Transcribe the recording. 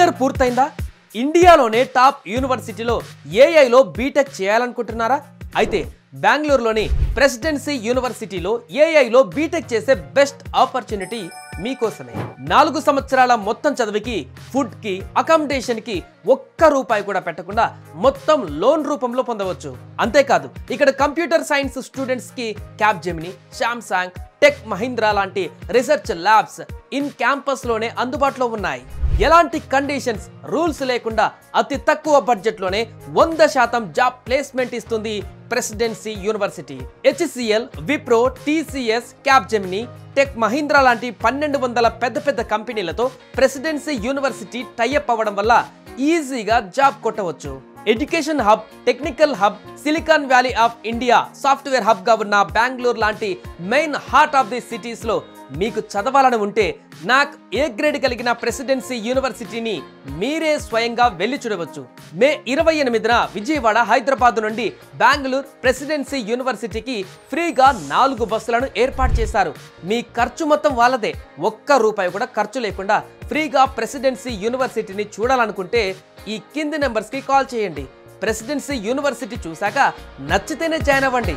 Inter పూర్తయిందా? ఇండియాలోనే top యూనివర్సిటీలో ఏఐలో BTech చేయాలనుకుంటున్నారా? అయితే బెంగళూరులోని ప్రెసిడెన్సీ యూనివర్సిటీలో ఏఐలో బీటెక్ చేసే బెస్ట్ ఆపర్చునిటీ మీకోసమే. 4 సంవత్సరాల మొత్తం చదువుకి, ఫుడ్ కి, అకామిడేషన్ కి ఒక్క రూపాయి కూడా పెట్టకుండా మొత్తం లోన్ రూపంలో పొందవచ్చు. అంతేకాదు ఇక్కడ కంప్యూటర్ సైన్స్ స్టూడెంట్స్ కి క్యాప్జెమిని, శాంసంగ్, టెక్ మహీంద్రా లాంటి రీసెర్చ్ ల్యాబ్స్ ఇన్ క్యాంపస్ లోనే అందుబాటులో ఉన్నాయి. ఎలాంటి కండిషన్స్, రూల్స్ లేకుండా అతి తక్కువ బడ్జెట్ లోనే 100% జాబ్ ప్లేస్మెంట్ ఇస్తుంది presidency university. HCL, Wipro, TCS, Capgemini, tech Mahindra లాంటి 1200 పెద్ద కంపెనీలతో ప్రెసిడెన్సీ యూనివర్సిటీ టైఅప్ అవ్వడం వల్ల ఈజీగా జాబ్ కొట్టవచ్చు. Education hub, technical hub, silicon valley of India software hub గా ఉన్న బెంగళూరు లాంటి main heart of the cities లో మీకు చదవాలని ఉంటే నాక్ ఏ గ్రేడ్ కలిగిన ప్రెసిడెన్సీ యూనివర్సిటీని మీరే స్వయంగా వెళ్లి చూడవచ్చు. మే 28న విజయవాడ, హైదరాబాద్ నుండి బెంగళూరు ప్రెసిడెన్సీ యూనివర్సిటీకి ఫ్రీగా 4 బస్సులను ఏర్పాటు చేశారు. మీ ఖర్చు మొత్తం వాళ్ళదే. ఒక్క రూపాయి కూడా ఖర్చు లేకుండా ఫ్రీగా ప్రెసిడెన్సీ యూనివర్సిటీని చూడాలనుకుంటే ఈ కింది నెంబర్స్ కి కాల్ చేయండి. ప్రెసిడెన్సీ యూనివర్సిటీ చూశాక నచ్చితేనే జాయిన్ అవ్వండి.